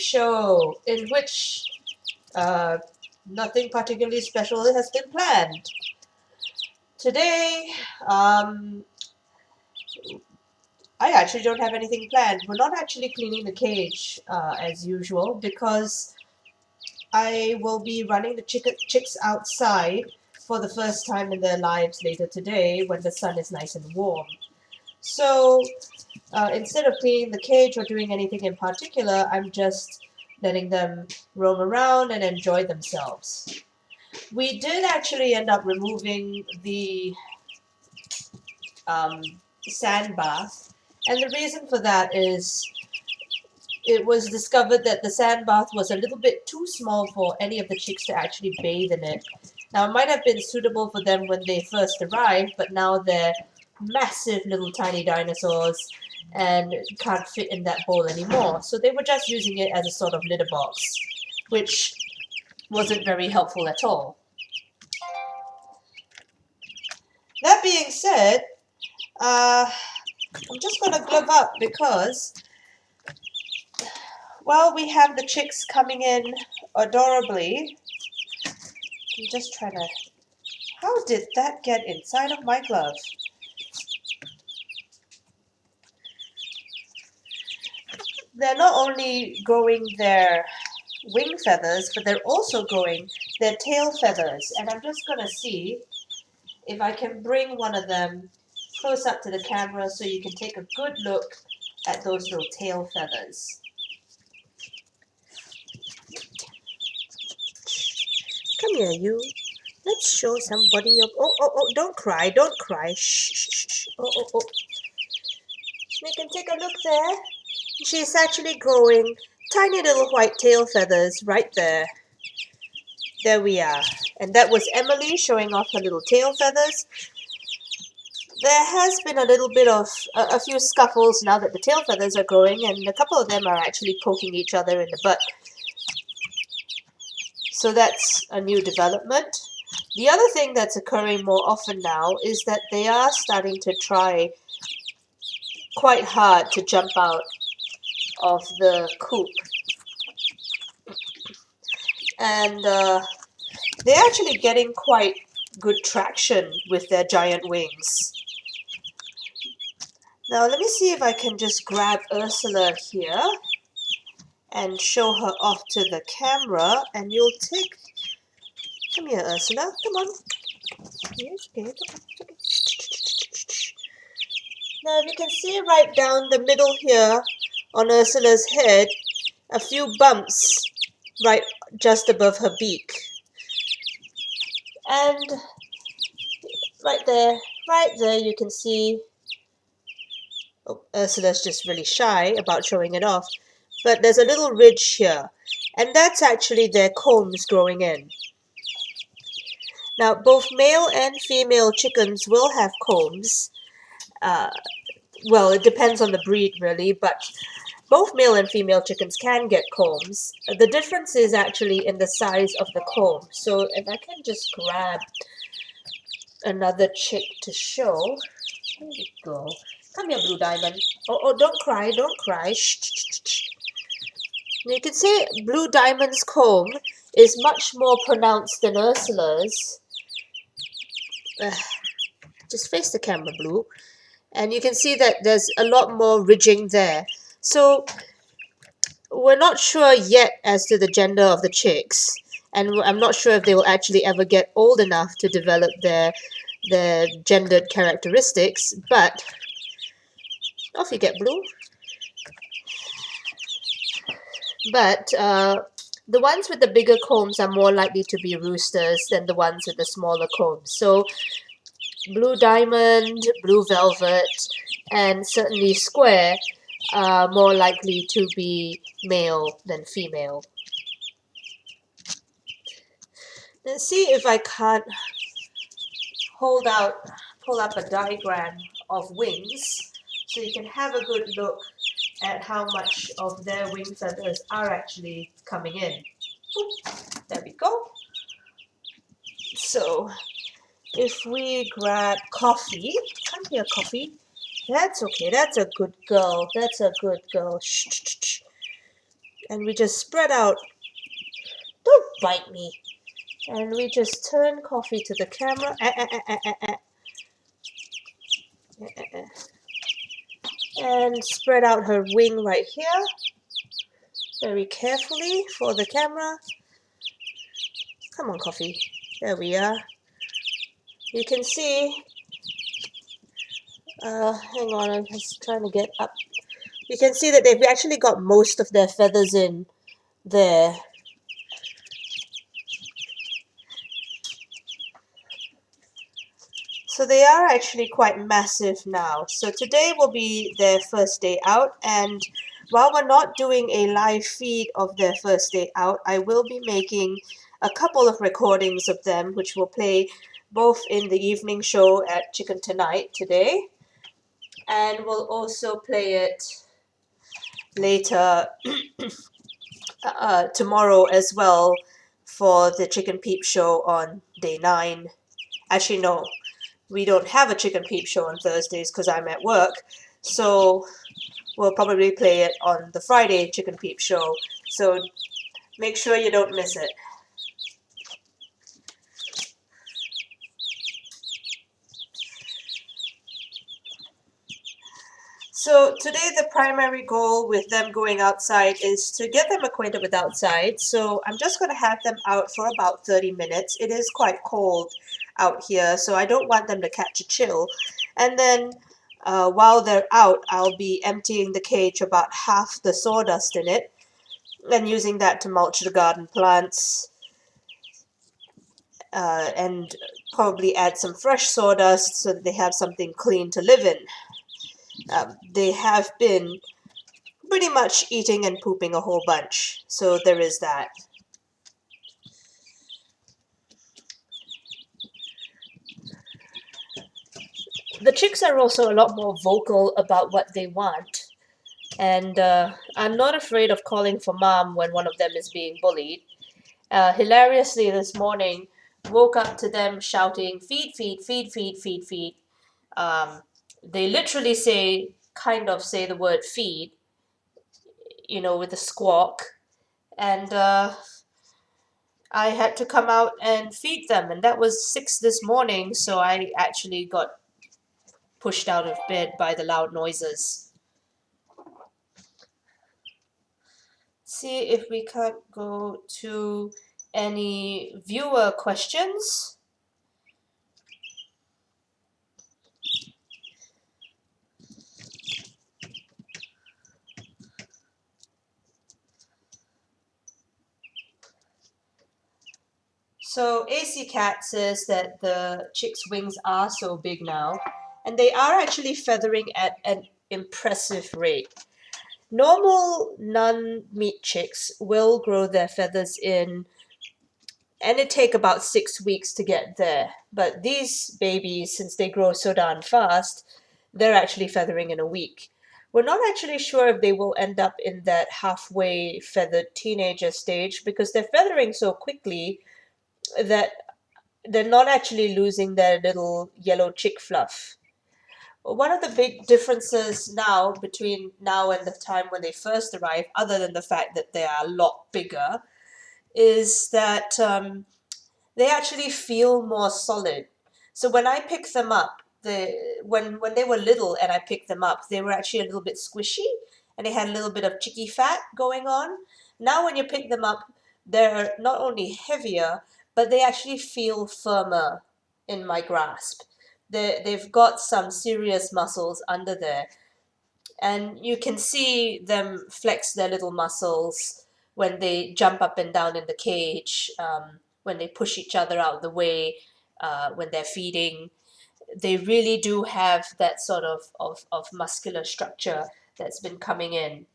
show in which nothing particularly special has been planned. Today, I actually don't have anything planned. We're not actually cleaning the cage as usual because I will be running the chicks outside for the first time in their lives later today when the sun is nice and warm. So instead of cleaning the cage or doing anything in particular, I'm just letting them roam around and enjoy themselves. We did actually end up removing the sand bath, and the reason for that is it was discovered that the sand bath was a little bit too small for any of the chicks to actually bathe in it. Now, it might have been suitable for them when they first arrived, but now they're massive little tiny dinosaurs and can't fit in that bowl anymore. So they were just using it as a sort of litter box, which wasn't very helpful at all. That being said, I'm just going to glove up because, while we have the chicks coming in adorably, I'm just trying to... How did that get inside of my glove? They're not only growing their wing feathers, but they're also growing their tail feathers. And I'm just going to see if I can bring one of them close up to the camera so you can take a good look at those little tail feathers. Come here, you. Let's show somebody your... Oh, don't cry, don't cry. Shh. Oh. We can take a look there. She's actually growing tiny little white tail feathers right there. There we are. And that was Emily showing off her little tail feathers. There has been a little bit of a few scuffles now that the tail feathers are growing, and a couple of them are actually poking each other in the butt. So that's a new development. The other thing that's occurring more often now is that they are starting to try quite hard to jump out of the coop. And they're actually getting quite good traction with their giant wings. Now let me see if I can just grab Ursula here and show her off to the camera, and you'll take... Come here, Ursula. Come on. Yes, okay. Now, if you can see right down the middle here on Ursula's head, a few bumps right just above her beak. And right there you can see... Oh, Ursula's just really shy about showing it off. But there's a little ridge here, and that's actually their combs growing in. Now, both male and female chickens will have combs. Well, it depends on the breed, really, but both male and female chickens can get combs. The difference is actually in the size of the comb. So if I can just grab another chick to show. Here we go. Come here, Blue Diamond. Oh, don't cry, don't cry. Shh. You can see Blue Diamond's comb is much more pronounced than Ursula's. Just face the camera, Blue. And you can see that there's a lot more ridging there. So we're not sure yet as to the gender of the chicks. And I'm not sure if they will actually ever get old enough to develop their gendered characteristics. But off you get, Blue. But the ones with the bigger combs are more likely to be roosters than the ones with the smaller combs. So Blue Diamond, Blue Velvet, and certainly Square are more likely to be male than female. Let's see if I can't pull up a diagram of wings so you can have a good look at how much of their wing feathers are actually coming in. Oop, there we go. So if we grab Coffee, come here, Coffee. That's okay, that's a good girl, that's a good girl. Shh. And we just spread out. Don't bite me. And we just turn Coffee to the camera. And spread out her wing right here. Very carefully for the camera. Come on, Coffee. There we are. You can see. Hang on, I'm just trying to get up. You can see that they've actually got most of their feathers in there. So they are actually quite massive now. So today will be their first day out, and while we're not doing a live feed of their first day out, I will be making a couple of recordings of them, which will play both in the evening show at Chicken Tonight today, and we'll also play it later tomorrow as well for the Chicken Peep show on day 9. Actually, no, we don't have a Chicken Peep show on Thursdays because I'm at work, so we'll probably play it on the Friday Chicken Peep show, so make sure you don't miss it. So today the primary goal with them going outside is to get them acquainted with outside. So I'm just going to have them out for about 30 minutes. It is quite cold out here, so I don't want them to catch a chill. And then while they're out, I'll be emptying the cage about half the sawdust in it and using that to mulch the garden plants. And probably add some fresh sawdust so that they have something clean to live in. They have been pretty much eating and pooping a whole bunch, so there is that. The chicks are also a lot more vocal about what they want, and I'm not afraid of calling for mom when one of them is being bullied. Hilariously, this morning, woke up to them shouting, feed, feed, feed, feed, feed, feed. They literally kind of say the word feed, with a squawk. And I had to come out and feed them, and that was 6 this morning, so I actually got pushed out of bed by the loud noises. See if we can't go to any viewer questions. So AC Cat says that the chicks' wings are so big now, and they are actually feathering at an impressive rate. Normal non-meat chicks will grow their feathers in, and it take about 6 weeks to get there. But these babies, since they grow so darn fast, they're actually feathering in a week. We're not actually sure if they will end up in that halfway feathered teenager stage because they're feathering so quickly that they're not actually losing their little yellow chick fluff. One of the big differences now between now and the time when they first arrive, other than the fact that they are a lot bigger, is that they actually feel more solid. So when I pick them up, when they were little and I picked them up, they were actually a little bit squishy and they had a little bit of chicky fat going on. Now when you pick them up, they're not only heavier, but they actually feel firmer in my grasp. They've got some serious muscles under there, and you can see them flex their little muscles when they jump up and down in the cage, when they push each other out of the way, when they're feeding. They really do have that sort of muscular structure that's been coming in.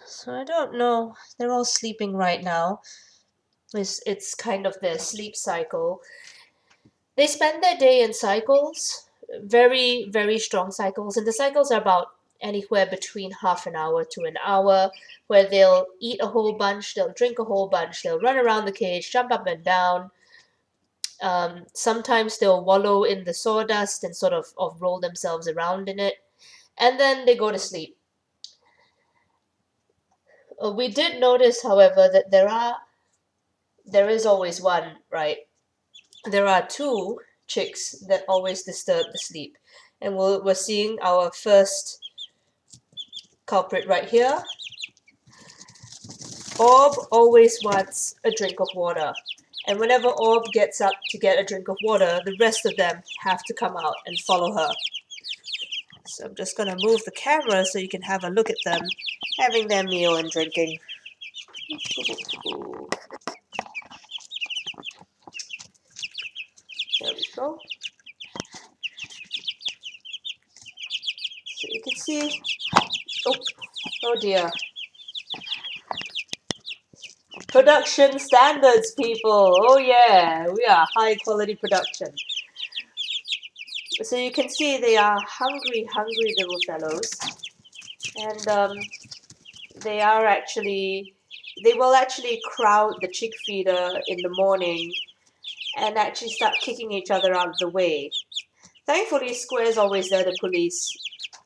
So I don't know. They're all sleeping right now. It's kind of their sleep cycle. They spend their day in cycles, very, very strong cycles, and the cycles are about anywhere between half an hour to an hour, where they'll eat a whole bunch, they'll drink a whole bunch, they'll run around the cage, jump up and down. Sometimes they'll wallow in the sawdust and sort of roll themselves around in it, and then they go to sleep. We did notice, however, that there is always one, right? There are two chicks that always disturb the sleep. And we're seeing our first culprit right here. Orb always wants a drink of water. And whenever Orb gets up to get a drink of water, the rest of them have to come out and follow her. So I'm just gonna move the camera so you can have a look at them having their meal and drinking. There we go. So you can see, oh dear. Production standards, people. Oh yeah, we are high quality production. So you can see they are hungry little fellows. And they will actually crowd the chick feeder in the morning and actually start kicking each other out of the way. Thankfully, Square's always there to police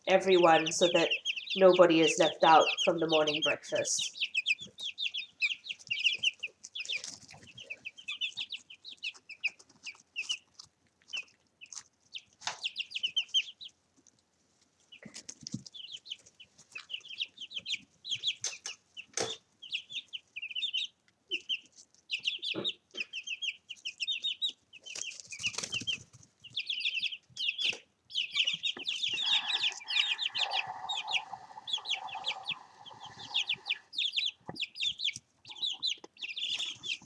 everyone so that nobody is left out from the morning breakfast.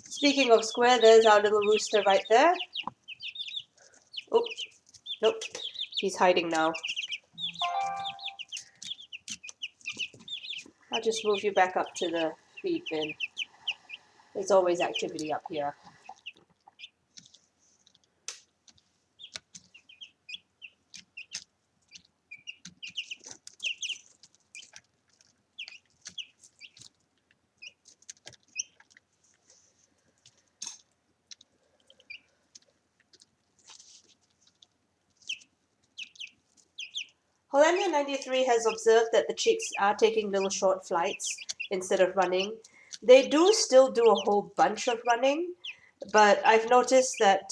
Speaking of Square, there's our little rooster right there. Oh, nope, he's hiding now. I'll just move you back up to the feed bin. There's always activity up here. Hollandia 93 has observed that the chicks are taking little short flights instead of running. They do still do a whole bunch of running, but I've noticed that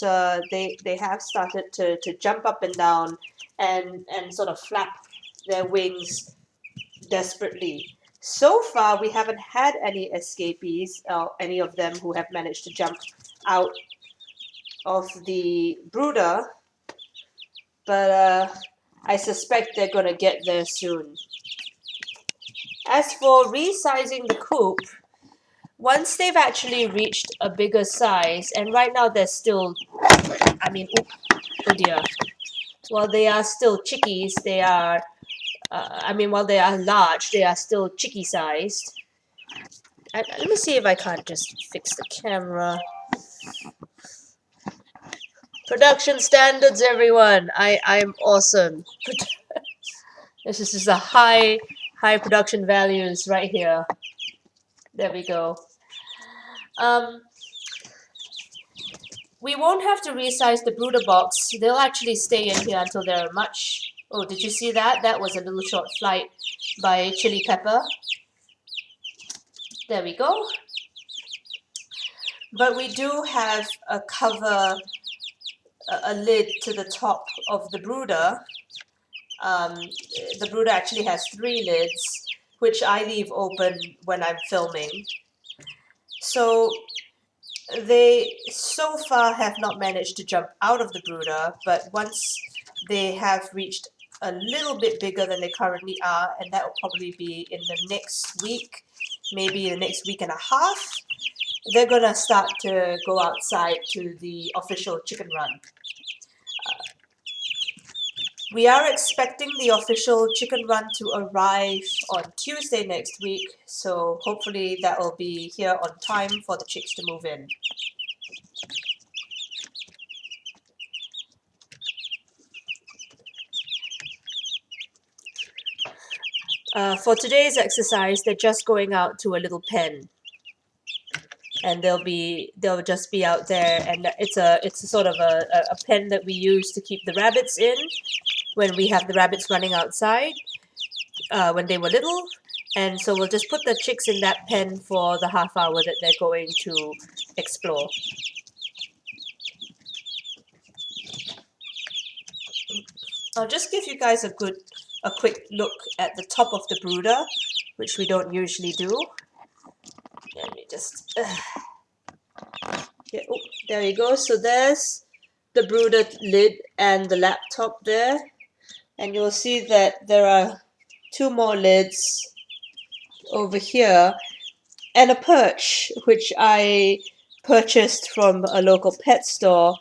they have started to jump up and down and sort of flap their wings desperately. So far, we haven't had any escapees, any of them who have managed to jump out of the brooder, but I suspect they're gonna get there soon. As for resizing the coop, once they've actually reached a bigger size, and right now they're still, oh dear, while they are still chickies, they are, while they are large, they are still chickie sized. Let me see if I can't just fix the camera. Production standards, everyone. I'm awesome. This is just a high production values right here. There we go. We won't have to resize the brooder box. They'll actually stay in here until they're much... Oh, did you see that? That was a little short flight by Chili Pepper. There we go. But we do have a cover, a lid to the top of the brooder. The brooder actually has 3 lids, which I leave open when I'm filming. So they so far have not managed to jump out of the brooder, but once they have reached a little bit bigger than they currently are, and that will probably be in the next week, maybe the next week and a half, they're gonna start to go outside to the official chicken run. We are expecting the official chicken run to arrive on Tuesday next week, so hopefully that will be here on time for the chicks to move in. For today's exercise, they're just going out to a little pen, and they'll just be out there, and it's a sort of a pen that we use to keep the rabbits in when we have the rabbits running outside when they were little, And so we'll just put the chicks in that pen for the half hour that they're going to explore. I'll just give you guys a quick look at the top of the brooder, which we don't usually do. Let me just yeah, oh, there you go. So there's the brooder lid and the laptop there, and you'll see that there are two more lids over here and a perch, which I purchased from a local pet store,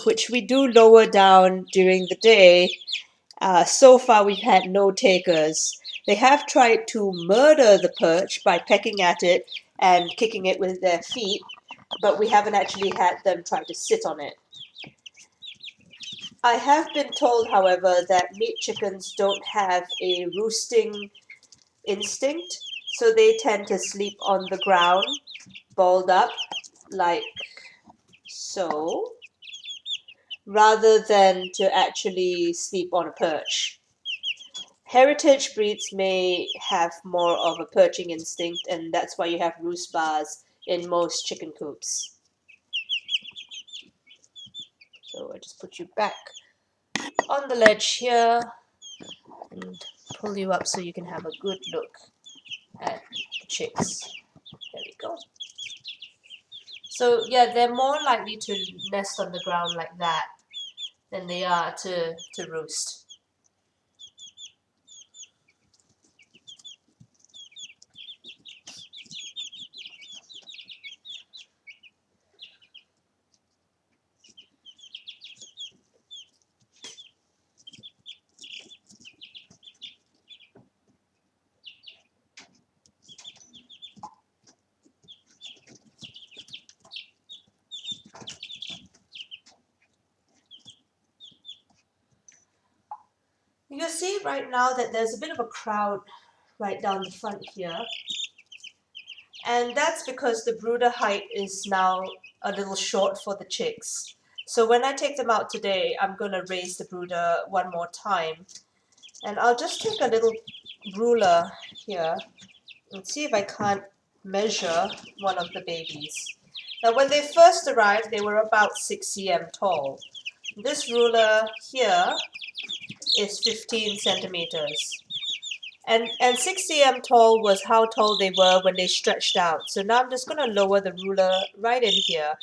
which we do lower down during the day. So far, we've had no takers. They have tried to murder the perch by pecking at it and kicking it with their feet, but we haven't actually had them try to sit on it. I have been told, however, that meat chickens don't have a roosting instinct, so they tend to sleep on the ground, balled up, like so, rather than to actually sleep on a perch. Heritage breeds may have more of a perching instinct, and that's why you have roost bars in most chicken coops. So I just put you back on the ledge here and pull you up so you can have a good look at the chicks. There we go. So yeah, they're more likely to nest on the ground like that than they are to roost. You can see right now that there's a bit of a crowd right down the front here. And that's because the brooder height is now a little short for the chicks. So when I take them out today, I'm going to raise the brooder one more time. And I'll just take a little ruler here and see if I can't measure one of the babies. Now when they first arrived, they were about 6 cm tall. This ruler here is 15 centimeters. And 6 cm tall was how tall they were when they stretched out. So now I'm just going to lower the ruler right in here.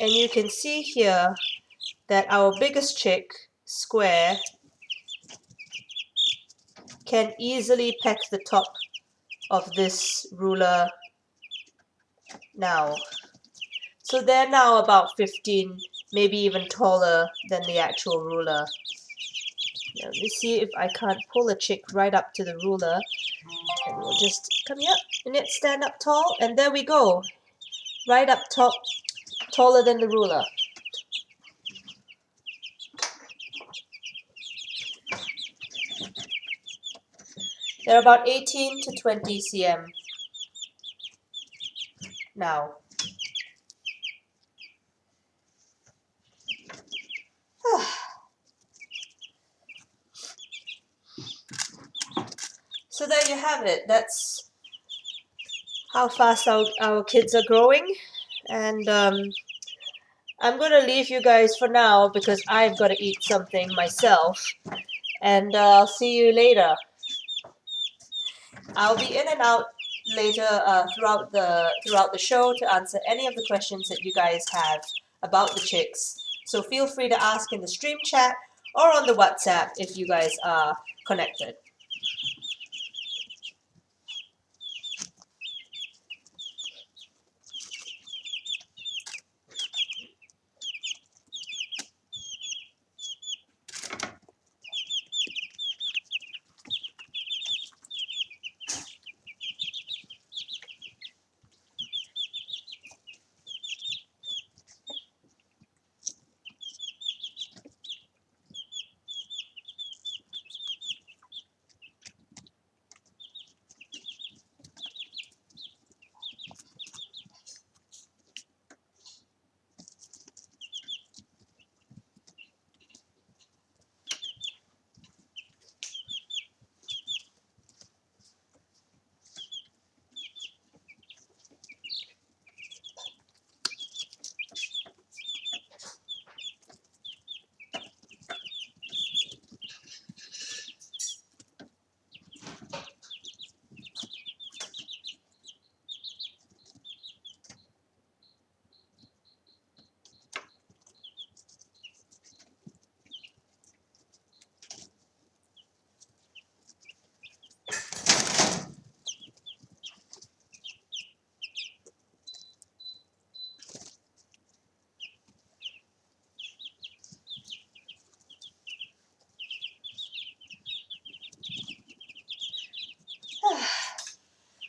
And you can see here that our biggest chick, Square, can easily peck the top of this ruler now. So they're now about 15, maybe even taller than the actual ruler. Now, let me see if I can't pull a chick right up to the ruler. And we'll just come here and yet stand up tall. And there we go. Right up top, taller than the ruler. They're about 18 to 20 cm now. So there you have it. That's how fast our kids are growing. And I'm going to leave you guys for now because I've got to eat something myself. And I'll see you later. I'll be in and out later throughout the show to answer any of the questions that you guys have about the chicks. So feel free to ask in the stream chat or on the WhatsApp if you guys are connected.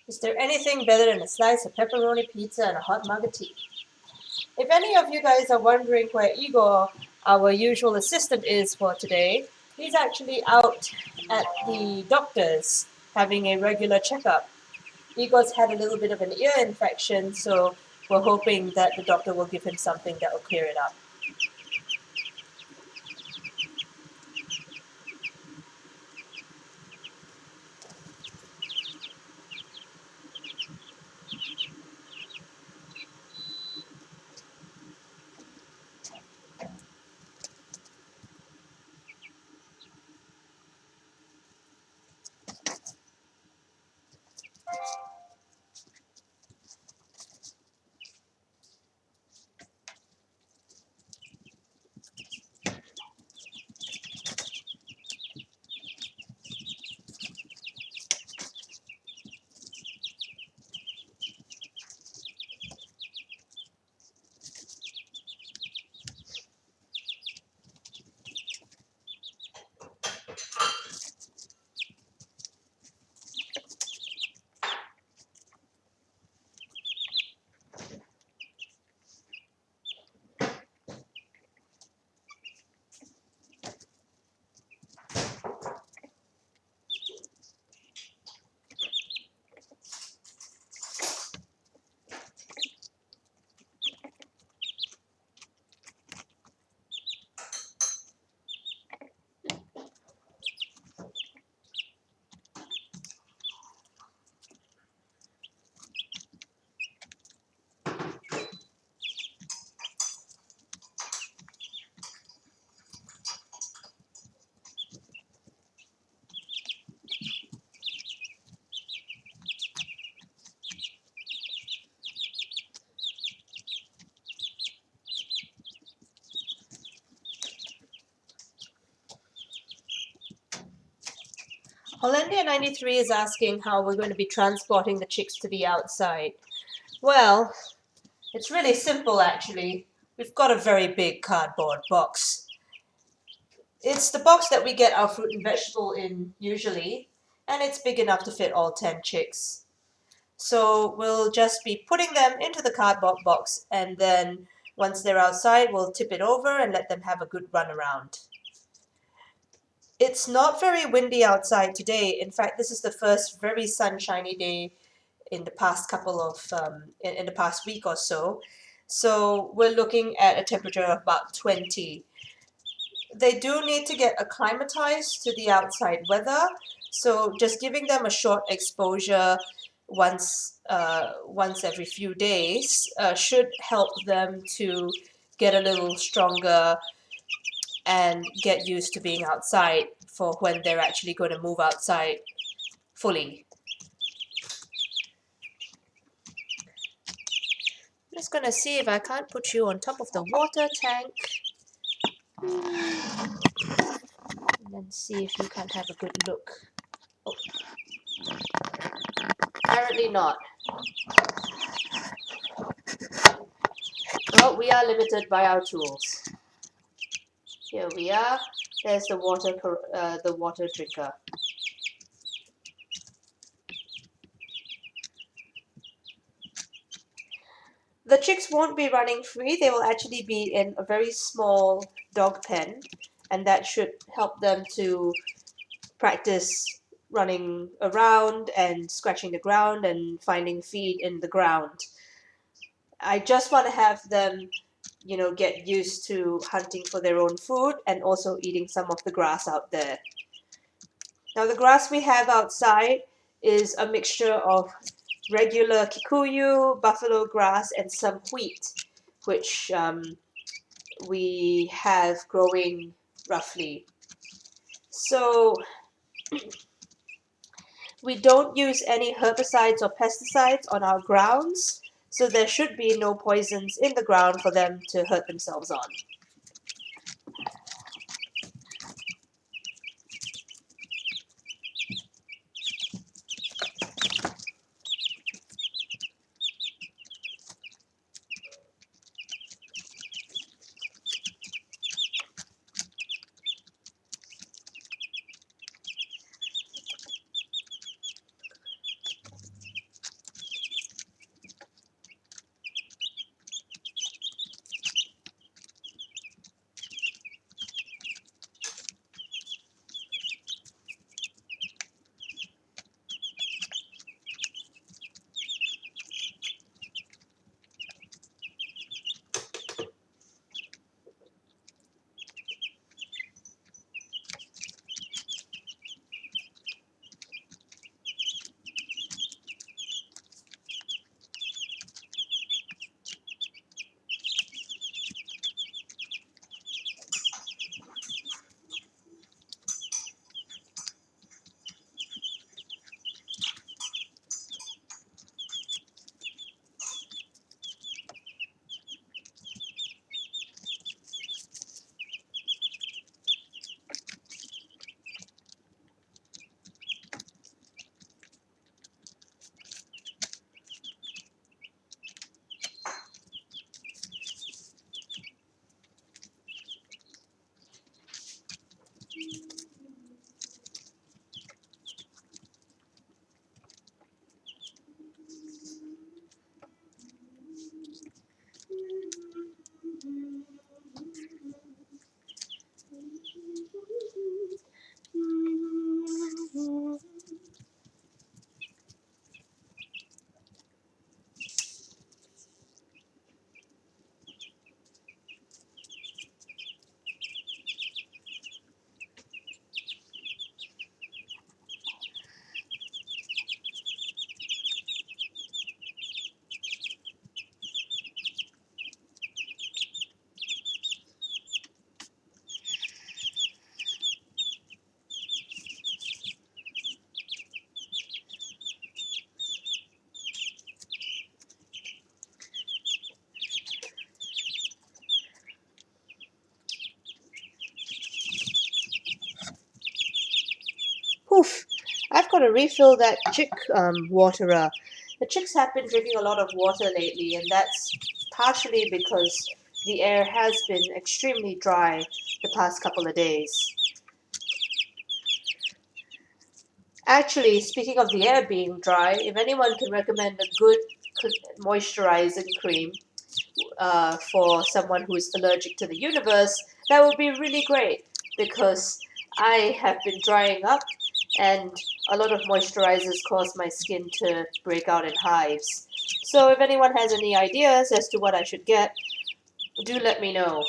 Is there anything better than a slice of pepperoni pizza and a hot mug of tea? If any of you guys are wondering where Igor, our usual assistant, is for today, he's actually out at the doctor's having a regular checkup. Igor's had a little bit of an ear infection, so we're hoping that the doctor will give him something that will clear it up. Hollandia93 is asking how we're going to be transporting the chicks to the outside. Well, it's really simple actually. We've got a very big cardboard box. It's the box that we get our fruit and vegetable in usually, and it's big enough to fit all 10 chicks. So we'll just be putting them into the cardboard box, and then once they're outside, we'll tip it over and let them have a good run around. It's not very windy outside today. In fact, this is the first very sunshiny day in the past couple of in the past week or so. So we're looking at a temperature of about 20. They do need to get acclimatized to the outside weather, so just giving them a short exposure once every few days should help them to get a little stronger and get used to being outside for when they're actually going to move outside fully. I'm just going to see if I can't put you on top of the water tank. And then see if you can't have a good look. Oh. Apparently not. Well, we are limited by our tools. Here we are. There's the water drinker. The chicks won't be running free. They will actually be in a very small dog pen, and that should help them to practice running around and scratching the ground and finding feed in the ground. I just want to have them, get used to hunting for their own food and also eating some of the grass out there. Now the grass we have outside is a mixture of regular kikuyu, buffalo grass, and some wheat, which we have growing roughly. So we don't use any herbicides or pesticides on our grounds, so there should be no poisons in the ground for them to hurt themselves on. Oof, I've got to refill that chick waterer. The chicks have been drinking a lot of water lately, and that's partially because the air has been extremely dry the past couple of days. Actually, speaking of the air being dry, if anyone can recommend a good moisturizing cream for someone who is allergic to the universe, that would be really great because I have been drying up and a lot of moisturizers cause my skin to break out in hives. So if anyone has any ideas as to what I should get, do let me know.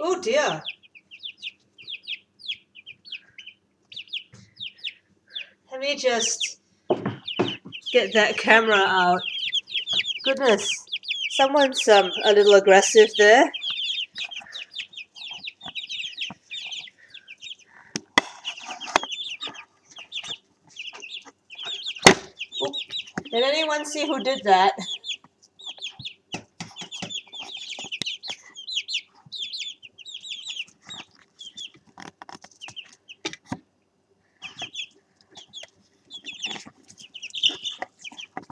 Oh dear. Let me just get that camera out. Goodness, someone's a little aggressive there. Oh, did anyone see who did that?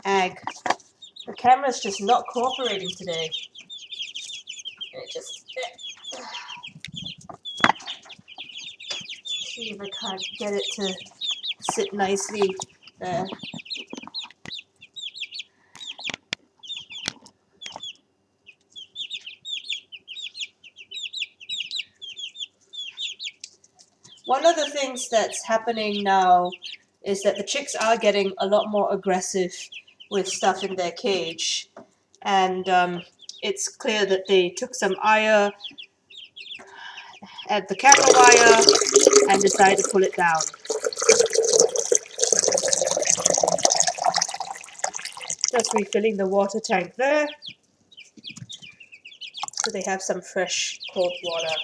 Ag. The camera's just not cooperating today. It just... see if I can't get it to sit nicely there. One of the things that's happening now is that the chicks are getting a lot more aggressive with stuff in their cage. And it's clear that they took some ire at the camera wire and decided to pull it down. Just refilling the water tank there, so they have some fresh cold water.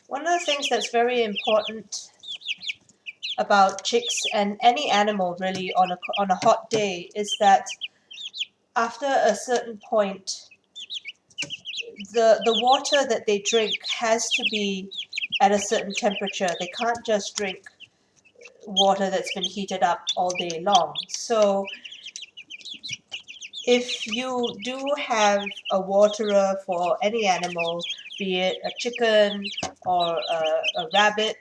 One of the things that's very important about chicks and any animal really on a hot day is that after a certain point, the water that they drink has to be at a certain temperature. They can't just drink water that's been heated up all day long. So if you do have a waterer for any animal, be it a chicken or a rabbit,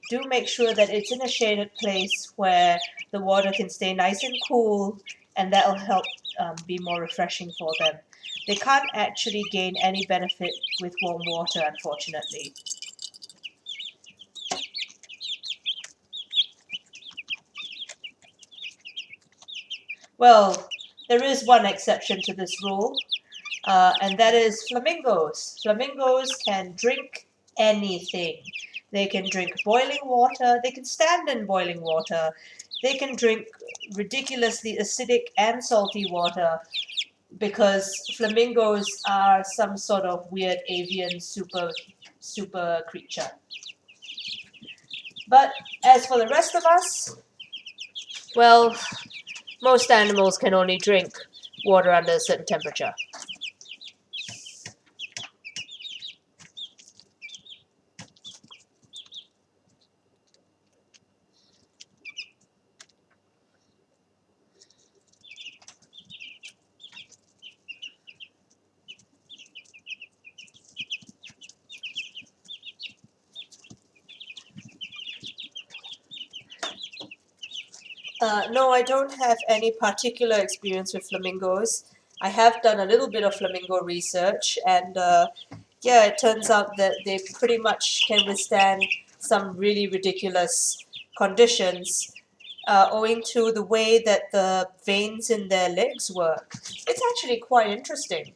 do make sure that it's in a shaded place where the water can stay nice and cool, and that'll help be more refreshing for them. They can't actually gain any benefit with warm water, unfortunately. Well, there is one exception to this rule, and that is flamingos. Flamingos can drink anything. They can drink boiling water. They can stand in boiling water. They can drink ridiculously acidic and salty water because flamingos are some sort of weird avian super creature. But as for the rest of us, well, most animals can only drink water under a certain temperature. No, I don't have any particular experience with flamingos. I have done a little bit of flamingo research, and yeah, it turns out that they pretty much can withstand some really ridiculous conditions, owing to the way that the veins in their legs work. It's actually quite interesting.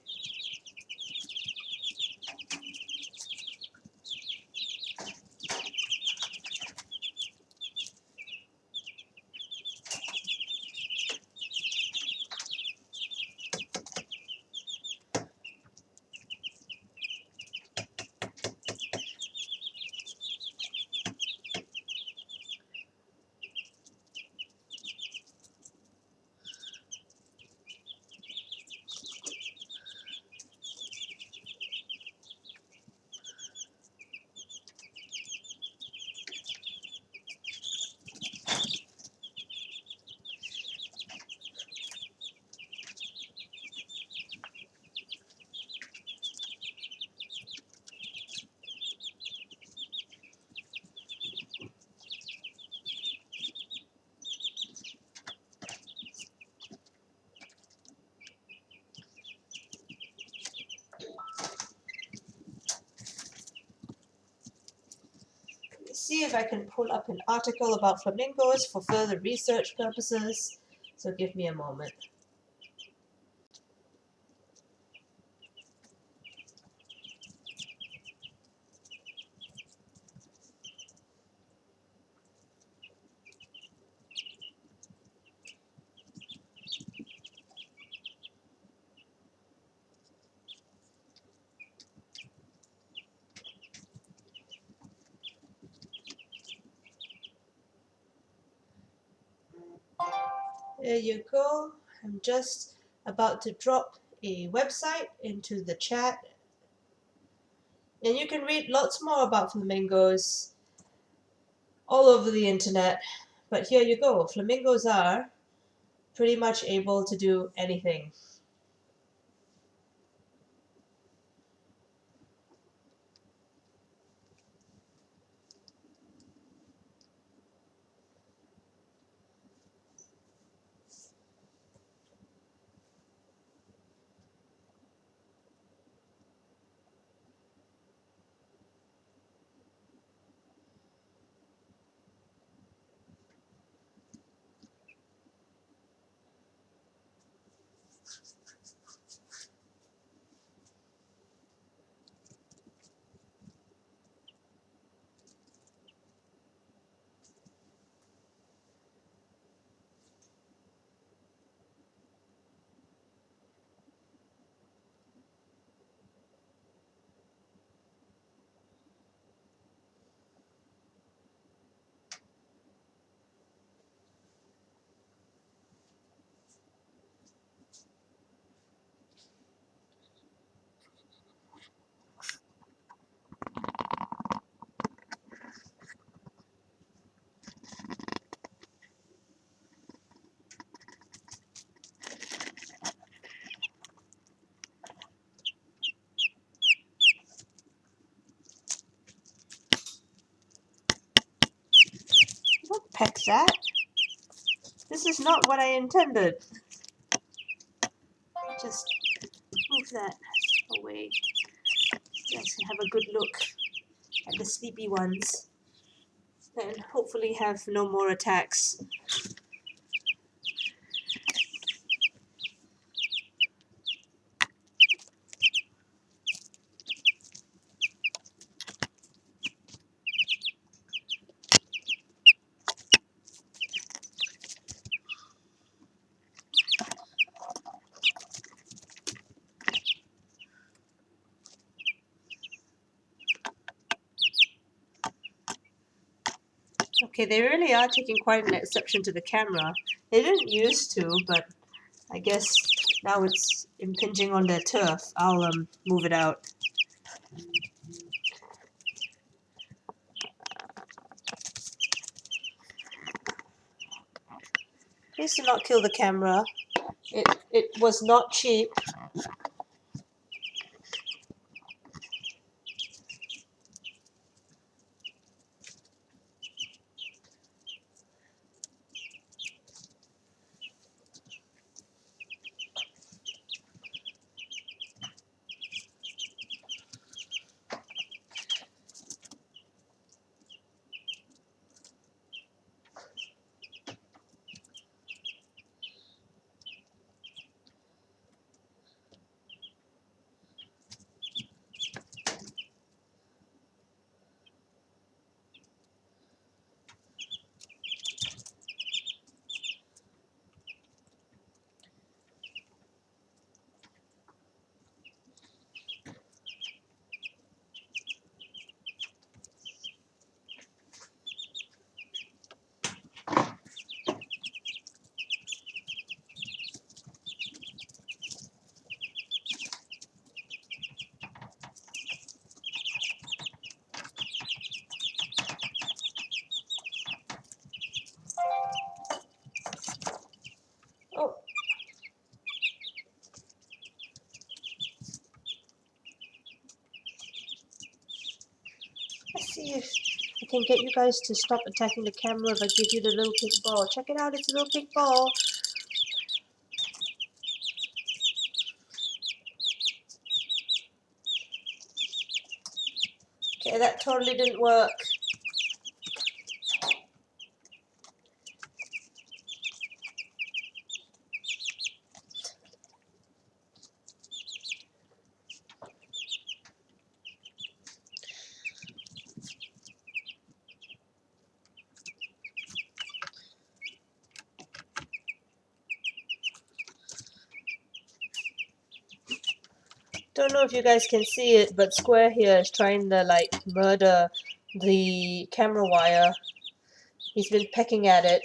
See if I can pull up an article about flamingos for further research purposes. So give me a moment. There you go. I'm just about to drop a website into the chat. And you can read lots more about flamingos all over the internet. But here you go. Flamingos are pretty much able to do anything. Don't peck that. This is not what I intended. Just move that away. You guys can have a good look at the sleepy ones. And hopefully have no more attacks. Okay, they really are taking quite an exception to the camera. They didn't used to, but I guess now it's impinging on their turf. I'll move it out. Please do not kill the camera. It was not cheap. can get you guys to stop attacking the camera if I give you the little pink ball. Check it out, it's a little pink ball. Okay, that totally didn't work. Don't know if you guys can see it, but Square here is trying to like murder the camera wire. He's been pecking at it.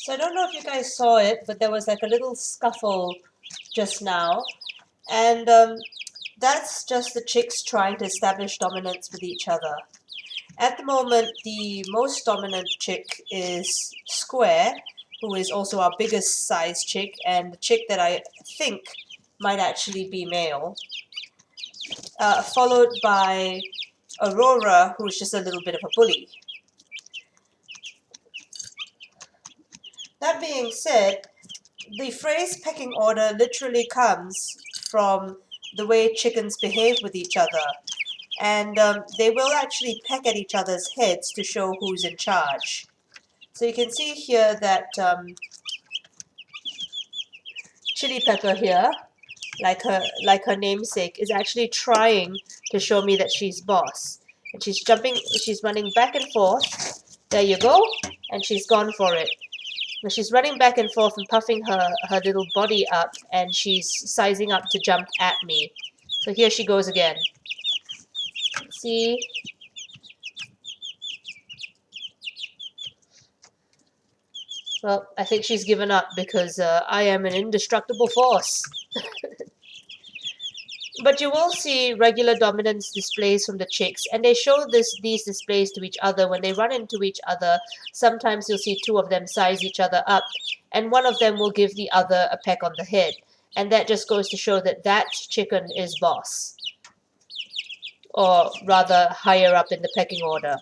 So I don't know if you guys saw it, but there was like a little scuffle just now. And that's just the chicks trying to establish dominance with each other. At the moment, the most dominant chick is Square, who is also our biggest size chick, and the chick that I think might actually be male. Followed by Aurora, who's just a little bit of a bully. That being said, the phrase pecking order literally comes from the way chickens behave with each other. And they will actually peck at each other's heads to show who's in charge. So you can see here that Chili Pepper here, like her namesake, is actually trying to show me that she's boss. And she's running back and forth. There you go. And she's gone for it. Now she's running back and forth and puffing her little body up, and she's sizing up to jump at me. So here she goes again. See? Well, I think she's given up because I am an indestructible force. But you will see regular dominance displays from the chicks, and they show these displays to each other when they run into each other. Sometimes you'll see two of them size each other up, and one of them will give the other a peck on the head. And that just goes to show that that chicken is boss. Or rather, higher up in the pecking order.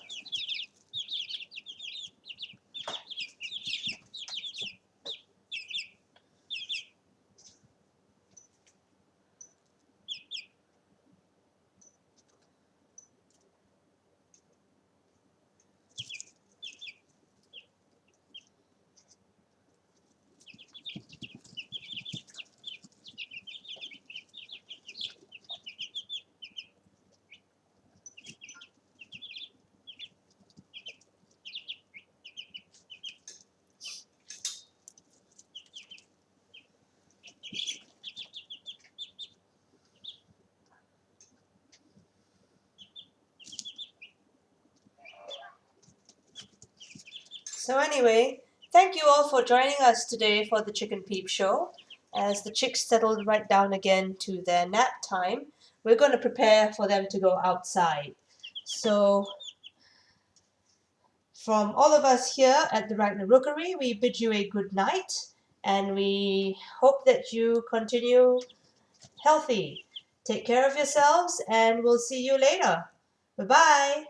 So anyway, thank you all for joining us today for the Chicken Peep Show. As the chicks settled right down again to their nap time, we're going to prepare for them to go outside. So from all of us here at the Ragnar Rookery, we bid you a good night, and we hope that you continue healthy. Take care of yourselves, and we'll see you later. Bye-bye.